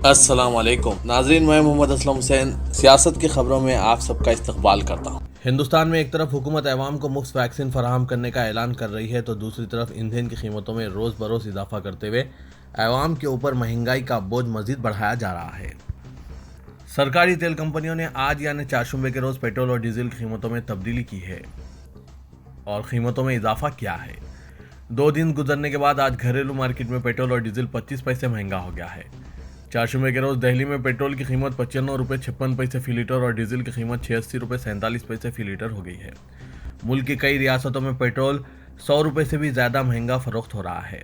अस्सलाम वालेकुम नाजरीन, मैं मोहम्मद असलम हुसैन सियासत की खबरों में आप सबका इस्तकबाल करता हूँ। हिंदुस्तान में एक तरफ हुकूमत अवाम को मुफ्त वैक्सीन फराहम करने का ऐलान कर रही है तो दूसरी तरफ ईंधन की कीमतों में रोज़ बरोज़ इजाफा करते हुए अवाम के ऊपर महंगाई का बोझ मजीद बढ़ाया जा रहा है। सरकारी तेल कंपनियों ने आज यानी चारशंबे के रोज़ पेट्रोल और डीजल की कीमतों में तब्दीली की है और कीमतों में इजाफा किया है। 2 दिन गुजरने के बाद आज घरेलू मार्केट में पेट्रोल और डीजल 25 पैसे महंगा हो गया है। चारशंबे के रोज दिल्ली में पेट्रोल की कीमत 95 रुपये 56 पैसे फी लीटर और डीजल की कीमत 86 रुपये 47 पैसे फी लीटर हो गई है। मुल्क की कई रियासतों में पेट्रोल 100 रुपये से भी ज़्यादा महंगा फरोख्त हो रहा है।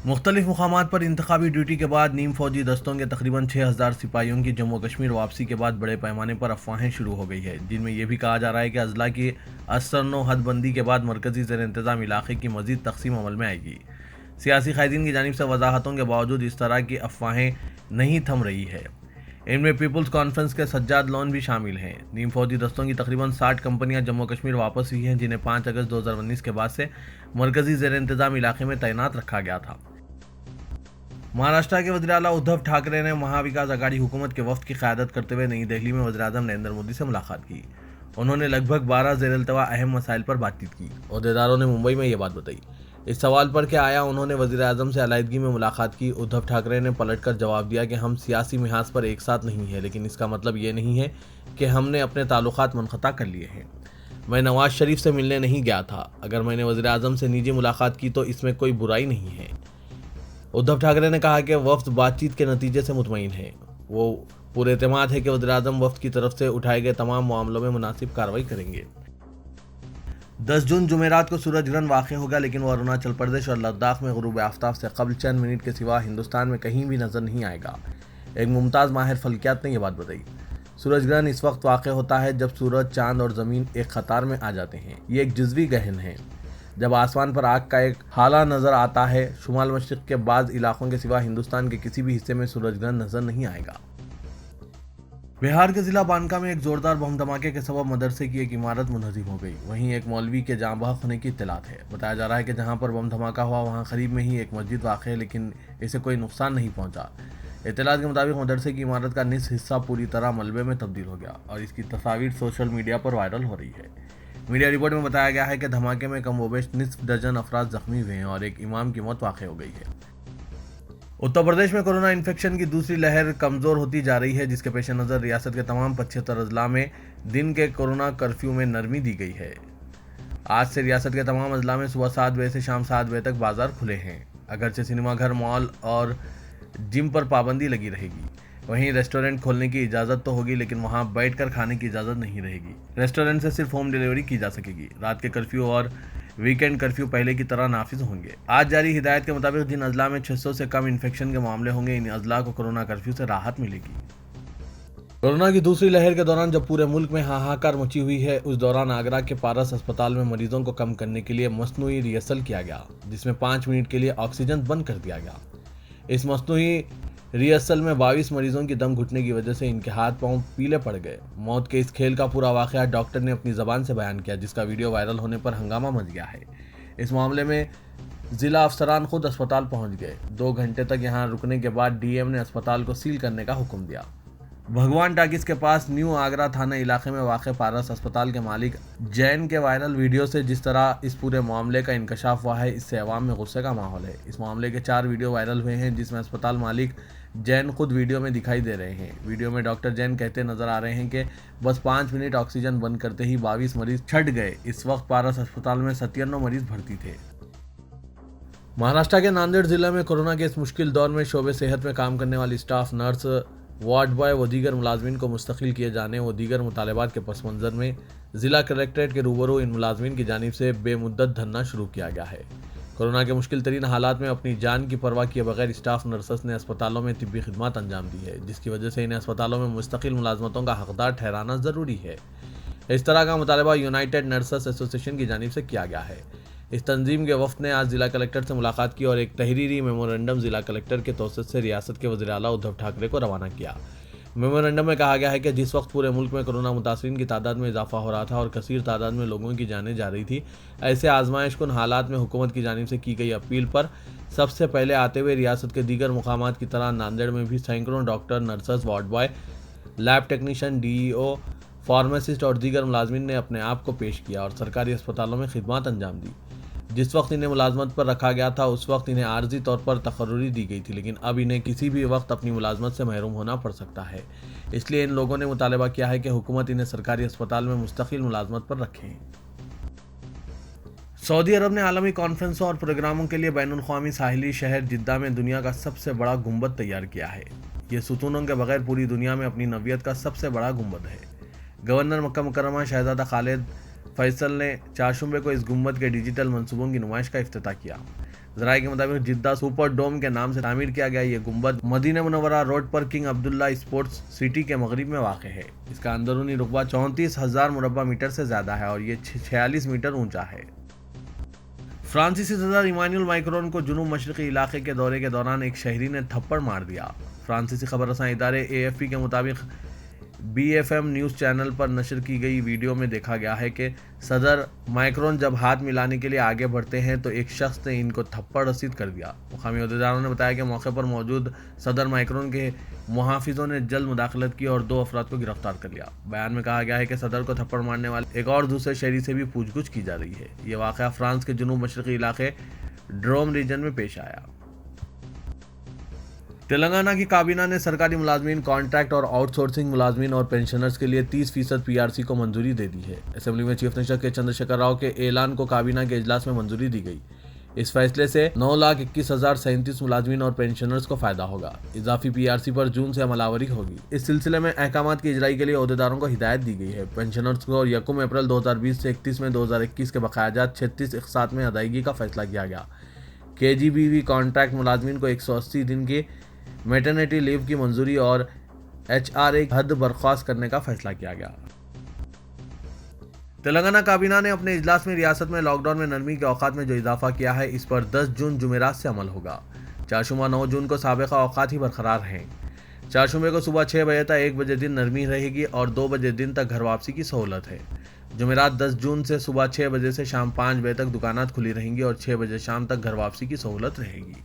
मुख्तलिफ मुकामात पर इंतखाबी ड्यूटी के बाद नीम फौजी दस्तों के तकरीबन 6000 सिपाहियों की जम्मू कश्मीर वापसी के बाद बड़े पैमाने पर अफवाहें शुरू हो गई है, जिनमें यह भी कहा जा रहा है कि अजला की असरनो हदबंदी के बाद मरकजी ज़ेर इंतज़ाम इलाके की मजीद तकसीम अमल में आएगी। सियासी कायदीन की जानिब से वजाहतों के बावजूद इस तरह की अफवाहें नहीं थम रही है। इनमें पीपल्स कॉन्फ्रेंस के सज्जाद लोन भी शामिल हैं। नीम फौजी दस्तों की तकरीबन 60 कंपनियां जम्मू कश्मीर वापस हुई हैं, जिन्हें 5 अगस्त 2019 के बाद से मरकजी ज़ेर इंतज़ाम इलाके में तैनात रखा गया था। महाराष्ट्र के वज़ीर आला उद्धव ठाकरे ने महाविकास आघाड़ी हुकूमत के वफ्द की क़यादत करते हुए नई दिल्ली में वज़ीर आज़म नरेंद्र मोदी से मुलाकात की। उन्होंने लगभग 12 ज़ेर-ए-इल्तवा अहम मसाइल पर बातचीत की। अहदेदारों ने मुंबई में ये बात बताई। इस सवाल पर क्या आया उन्होंने वज़ीर आज़म से अलायदगी में मुलाकात की। उद्धव ठाकरे ने पलटकर जवाब दिया कि हम सियासी मिहाज पर एक साथ नहीं हैं, लेकिन इसका मतलब ये नहीं है कि हमने अपने ताल्लुकात मुनक़ता कर लिए हैं। मैं नवाज शरीफ से मिलने नहीं गया था। अगर मैंने वज़ीर आज़म से निजी मुलाकात की तो इसमें कोई बुराई नहीं है। उद्धव ठाकरे ने कहा कि वफ्द बातचीत के नतीजे से मुतमईन है। वो पूरे एतमाद है कि वज़ीर आज़म वफ्द की तरफ से उठाए गए तमाम मामलों में मुनासिब कार्रवाई करेंगे। 10 जून जुमेरात को सूरज ग्रहण वाक़ होगा, लेकिन वो अरुणाचल प्रदेश और लद्दाख में गुरूब आफ्ताब से कबल चंद मिनट के सिवा हिंदुस्तान में कहीं भी नजर नहीं आएगा। एक मुमताज़ माहिर फल्कियात ने यह बात बताई। सूरज ग्रहण इस वक्त वाक़ होता है जब सूरज, चांद और ज़मीन एक कतार में आ जाते हैं। ये एक जुज़वी ग्रहण है। जब आसमान पर आग का एक हाला नजर आता है, शुमाल मशरिक़ के बाज़ इलाकों के सिवा हिंदुस्तान के किसी भी हिस्से में सूरज ग्रहण नजर नहीं आएगा। बिहार के जिला बांका में एक जोरदार बम धमाके के सबब मदरसे की एक इमारत मुनहदिम हो गई। वहीं एक मौलवी के जाँ बहक होने की इत्तलात है। बताया जा रहा है कि जहां पर बम धमाका हुआ वहां करीब में ही एक मस्जिद वाक़ है, लेकिन इसे कोई नुकसान नहीं पहुंचा। इत्तलात के मुताबिक मदरसे की इमारत का निस्फ हिस्सा पूरी तरह मलबे में तब्दील हो गया और इसकी तस्वीर सोशल मीडिया पर वायरल हो रही है। मीडिया रिपोर्ट में बताया गया है कि धमाके में कमोबेश निस्फ दर्जन अफराद जख्मी हुए हैं और एक इमाम की मौत वाक़ हो गई है। उत्तर प्रदेश में कोरोना इन्फेक्शन की दूसरी लहर कमज़ोर होती जा रही है, जिसके पेश नज़र रियासत के तमाम 75 अजला में दिन के कोरोना कर्फ्यू में नरमी दी गई है। आज से रियासत के तमाम अजला में सुबह 7 बजे से शाम 7 बजे तक बाजार खुले हैं। अगरचे सिनेमाघर, मॉल और जिम पर पाबंदी लगी रहेगी। वहीं रेस्टोरेंट खोलने की इजाज़त तो होगी, लेकिन वहां बैठकर खाने की इजाज़त नहीं रहेगी। रेस्टोरेंट से सिर्फ होम डिलीवरी की जा सकेगी। रात के कर्फ्यू और वीकेंड कर्फ्यू पहले की तरह नाफिज होंगे। आज जारी हिदायत के मुताबिक जिन अजला में 600 से कम इन्फेक्शन के मामले होंगे, इन अजला को कोरोना कर्फ्यू से राहत मिलेगी। कोरोना की दूसरी लहर के दौरान जब पूरे मुल्क में हाहाकार मची हुई है, उस दौरान आगरा के पारस अस्पताल में मरीजों को कम करने के लिए मसनूई रिहर्सल किया गया, जिसमें 5 मिनट के लिए ऑक्सीजन बंद कर दिया गया। इस मसनूई रिहर्सल में 22 मरीजों की दम घुटने की वजह से इनके हाथ पांव पीले पड़ गए। मौत के इस खेल का पूरा वाकया डॉक्टर ने अपनी ज़बान से बयान किया, जिसका वीडियो वायरल होने पर हंगामा मच गया है। इस मामले में जिला अफसरान खुद अस्पताल पहुंच गए। 2 घंटे तक यहां रुकने के बाद डीएम ने अस्पताल को सील करने का हुक्म दिया। भगवान टाकिस के पास न्यू आगरा थाना इलाके में वाक़ पारस अस्पताल के मालिक जैन के वायरल वीडियो से जिस तरह इस पूरे मामले का इंकशाफ हुआ है, इससे अवाम में गुस्से का माहौल है। इस मामले के 4 वीडियो वायरल हुए हैं, जिसमें अस्पताल मालिक जैन खुद वीडियो में दिखाई दे रहे हैं। वीडियो में डॉक्टर जैन कहते नजर आ रहे हैं कि बस 5 मिनट ऑक्सीजन बंद करते ही 22 मरीज छट गए। इस वक्त पारस अस्पताल में 97 मरीज भर्ती थे। महाराष्ट्र के नांदेड़ जिले में कोरोना के इस मुश्किल दौर में शोबे सेहत में काम करने वाली स्टाफ नर्स, वार्ड बॉय व दीगर मुलाजमीन को मुस्तकिल किए जाने व दीगर मुतालबात के पस मंज़र में ज़िला कलेक्ट्रेट के रूबरू इन मुलाजमीन की जानिब से बेमुद्दत धरना शुरू किया गया है। कोरोना के मुश्किल तरीन हालात में अपनी जान की परवाह किए बगैर स्टाफ नर्सेस ने अस्पतालों में तिब्बी खिदमत अंजाम दी है, जिसकी वजह से इन्हें अस्पतालों में मुस्तकिल मुलाजमतों का हकदार ठहराना ज़रूरी है। इस तरह का मुतालबा यूनाइटेड नर्सेस एसोसिएशन की जानिब से किया गया है। इस तंजीम के वफ़द ने आज जिला कलेक्टर से मुलाकात की और एक तहरीरी मेमोरेंडम जिला कलेक्टर के तौसीत से रियासत के वज़ीर आला उद्धव ठाकरे को रवाना किया। मेमोरेंडम में कहा गया है कि जिस वक्त पूरे मुल्क में कोरोना मुतासरीन की तादाद में इजाफा हो रहा था और कसीर तादाद में लोगों की जानें जा रही थी, ऐसे आजमाइशकुन हालात में हुकूमत की जानिब से की गई अपील पर सबसे पहले आते हुए रियासत के दीगर मुकामात की तरह नांदेड़ में भी सैकड़ों doctor, nurses, ward boy, lab technician, DEO, pharmacist और दीगर मुलाजमीन ने अपने आप को पेश किया और सरकारी अस्पतालों में खिदमत अंजाम दी। जिस वक्त इन्हें मुलाजमत पर रखा गया था उस वक्त इन्हें आर्जी तौर पर तकर्रुरी दी गई थी, लेकिन अब इन्हें किसी भी वक्त अपनी मुलाजमत से महरूम होना पड़ सकता है। इसलिए इन लोगों ने मुतालबा किया है कि हुकूमत इन्हें सरकारी अस्पताल में मुस्तकिल मुलाजमत पर रखें। सऊदी अरब ने आलमी कॉन्फ्रेंसों और प्रोग्रामों के लिए बैनुल-अक़वामी साहिली शहर जिद्दा में दुनिया का सबसे बड़ा गुंबद तैयार किया है। ये सुतूनों के बगैर पूरी दुनिया में अपनी नवियत का सबसे बड़ा गुंबद है। गवर्नर मक्का मुकर्रमा शहजादा खालिद फैसल ने चारशंबे को इस गुंबद के डिजिटल मंसूबों की नुमाइश का इफ्तिताह किया। ज़राए के मुताबिक जिद्दा सुपर डोम के नाम से तामीर किया गया ये गुंबद मदीना मुनव्वरा रोड पर किंग अब्दुल्ला स्पोर्ट्स सिटी के मगरिब में वाक़ है। इसका अंदरूनी रुकबा 34,000 मुरब्बा मीटर से ज़्यादा है और ये 46 मीटर ऊंचा है। फ्रांसीसी सदर इमानुएल मैक्रोन को जुनूब मशरक़ी इलाके के दौरे के दौरान एक शहरी ने थप्पड़ मार दिया। फ्रांसीसी खबर रसां इदारे AFP के मुताबिक BFM न्यूज़ चैनल पर नशर की गई वीडियो में देखा गया है कि सदर मैक्रोन जब हाथ मिलाने के लिए आगे बढ़ते हैं तो एक शख्स ने इनको थप्पड़ रसीद कर दिया। मुकामी अहदेदारों ने बताया कि मौके पर मौजूद सदर मैक्रोन के मुहाफिजों ने जल्द मुदाखलत की और 2 अफराद को गिरफ्तार कर लिया। बयान में कहा गया है कि सदर को थप्पड़ मारने वाले एक और दूसरे शहरी से भी पूछगछ की जा रही है। ये वाक़या फ्रांस के जुनूब मशरक़ी इलाके ड्रोम रीजन में पेश आया। तेलंगाना की काबीना ने सरकारी मुलाजमीन, कॉन्ट्रैक्ट और आउटसोर्सिंग मुलाजमीन और पेंशनर्स के लिए 30% PRC को मंजूरी दे दी है। असेंबली में चीफ मिनिस्टर के चंद्रशेखर राव के ऐलान को काबीना के इजलास में मंजूरी दी गई। इस फैसले से 9,21,037 मुलाजमीन और पेंशनर्स को फायदा होगा। इजाफी PRC पर जून से अमलावरी होगी। इस सिलसिले में अहकामात की इजराई के लिए अहदेदारों को हिदायत दी गई है। पेंशनर्स को 1 अप्रैल 2020 से 31 मई 2021 के बकायाजात 36 इक़सात में अदायगी का फैसला किया गया। KGBV कॉन्ट्रैक्ट मुलाजमीन को 180 दिन की मैटरनिटी लीव की मंजूरी और HRA हद बर्खास्त करने का फैसला किया गया। तेलंगाना काबीना ने अपने इजलास में रियासत में लॉकडाउन में नरमी के औकात में जो इजाफा किया है इस पर 10 जून जुमेरात से अमल होगा। चारशुमा 9 जून को साबिका औकात ही बरकरार हैं। चारशुमे को सुबह 6 बजे तक 1 बजे दिन नरमी रहेगी और 2 बजे दिन तक घर वापसी की सहूलत है। जुमेरात 10 जून से सुबह 6 बजे से शाम 5 बजे तक दुकानात खुली रहेंगी और 6 बजे शाम तक घर वापसी की सहूलत रहेगी।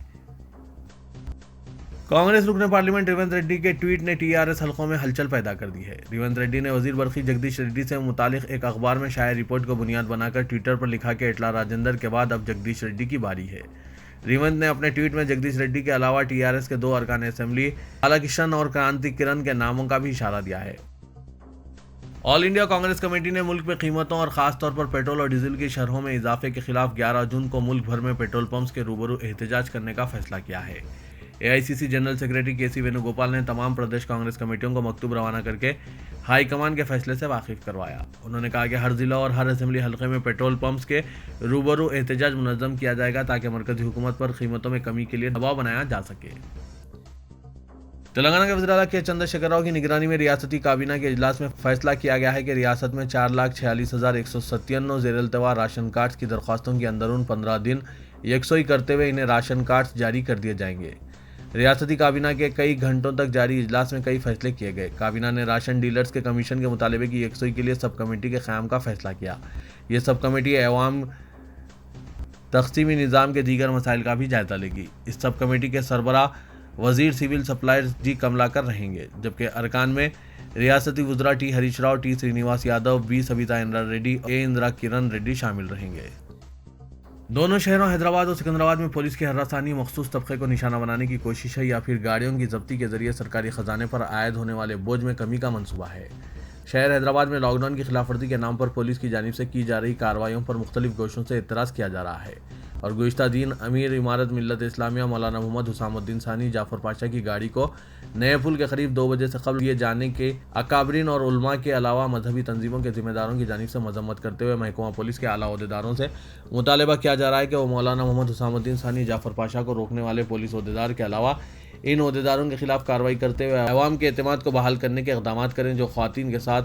कांग्रेस रुकने पार्लियामेंट रेवंत रेड्डी के ट्वीट ने TRS हलकों में हलचल पैदा कर दी है। रेवंत रेड्डी ने वजीर बरखी जगदीश रेड्डी से मुतालिक एक अखबार में शाया रिपोर्ट को बुनियाद बनाकर ट्विटर पर लिखा कि इटला राजेंद्र के बाद अब जगदीश रेड्डी की बारी है। रेवंत ने अपने ट्वीट में जगदीश रेड्डी के अलावा TRS के 2 अरकान असेंबली बालाकृष्णन और क्रांति किरण के नामों का भी इशारा दिया है। ऑल इंडिया कांग्रेस कमेटी ने मुल्क में कीमतों और खास तौर पर पेट्रोल और डीजल की शरहों में इजाफे के खिलाफ 11 जून को मुल्क भर में पेट्रोल पंप्स के रूबरू एहतजाज करने का फैसला किया है। AICC general secretary KC Venugopal ने तमाम प्रदेश कांग्रेस कमेटियों को मकतूब रवाना करके हाईकमान के फैसले से वाकिफ करवाया। उन्होंने कहा कि हर जिला और हर असेंबली हल्के में पेट्रोल पंप्स के रूबरू एहतजाज मुनज़्ज़म किया जाएगा ताकि मरकजी हुकूमत पर कीमतों में कमी के लिए दबाव बनाया जा सके। तेलंगाना के वज़ीर आला के चंद्रशेखर राव की निगरानी में रियासती काबीना के इजलास में फैसला किया गया है कि रियासत में 4,46,197 ज़ेर-ए-इल्तवा राशन कार्ड्स की दरख्वास्तों की अंदरून 15 दिन यकसोई करते हुए इन्हें राशन कार्ड्स जारी कर दिए जाएंगे। रियासती काबीना के कई घंटों तक जारी इजलास में कई फैसले किए गए। काबीना ने राशन डीलर्स के कमीशन के मुतालबे की यकसोई के लिए सब कमेटी के क़याम का फैसला किया। ये सब कमेटी अवाम तक़सीमी निज़ाम के दीगर मसाइल का भी जायज़ा लेगी। इस सब कमेटी के सरबराह वज़ीर सिविल सप्लाईज जी कमलाकर रहेंगे, जबकि अरकान में रियासती वज़रा T Harish Rao, T Srinivas Yadav, B Savita Indira Reddy, A Indira किरण रेड्डी शामिल रहेंगे। दोनों शहरों हैदराबाद और सिकंदराबाद में पुलिस की हर्रासानी मखसूस तबके को निशाना बनाने की कोशिश है या फिर गाड़ियों की जब्ती के जरिए सरकारी खजाने पर आयद होने वाले बोझ में कमी का मंसूबा है। शहर हैदराबाद में लॉकडाउन की खिलाफवर्जी के नाम पर पुलिस की जानिब से की जा रही कार्रवाइयों पर मुख्तलिफ गोशों से एतराज़ किया जा रहा है और गुज़िश्ता दिन अमीर इमारत मिल्लत इस्लामिया मौलाना मोहम्मद हुसामुद्दीन सानी जाफर पाशा की गाड़ी को नए पुल के करीब 2 बजे से कबल लिए जाने के अकाबरीन और उलमा के अलावा मजहबी तंजीमों के जिम्मेदारों की जानिब से मजम्मत करते हुए महकमा पुलिस के आला अहदेदारों से मुतालबा किया जा रहा है कि वो मौलाना मोहम्मद हुसामुद्दीन सानी जाफर पाशा को रोकने वाले पुलिस अहदेदार के अलावा इन अहदेदारों के खिलाफ कार्रवाई करते हुए अवाम के एतमाद को बहाल करने के इक़दाम करें जो ख़वातीन के साथ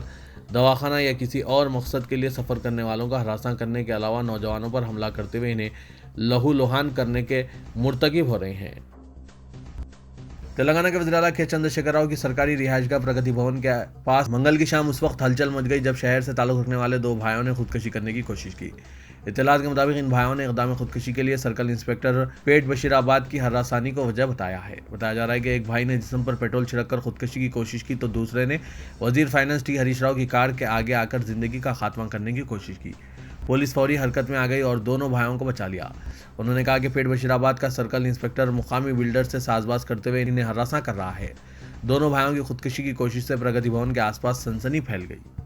दवाखाना या किसी और मकसद के लिए सफ़र करने वालों का हरासा करने के अलावा नौजवानों पर हमला करते हुए इन्हें लहू लुहान करने के मुर्तकिब हो रहे हैं। तेलंगाना के वज़ीर-ए-आला के चंद्रशेखर राव की सरकारी रिहायशगाह प्रगति भवन के पास मंगल की शाम उस वक्त हलचल मच गई जब शहर से ताल्लुक रखने वाले दो भाइयों ने खुदकुशी करने की कोशिश की। इत्तलात के मुताबिक इन भाइयों ने इक़दाम खुदकुशी के लिए सर्कल इंस्पेक्टर पेट बशीराबाद की हरासानी को वजह बताया है। बताया जा रहा है कि एक भाई ने जिस्म पर पेट्रोल छिड़ककर खुदकुशी की कोशिश की तो दूसरे ने वजीर फाइनेंस टी हरीश राव की कार के आगे आकर जिंदगी का खात्मा करने की कोशिश की। पुलिस फौरी हरकत में आ गई और दोनों भाइयों को बचा लिया। उन्होंने कहा कि पेट बशीराबाद का सर्कल इंस्पेक्टर मुकामी बिल्डर से साजबाज करते हुए इन्हें हरासा कर रहा है। दोनों भाइयों की खुदकुशी की कोशिश से प्रगति भवन के आसपास सनसनी फैल गई।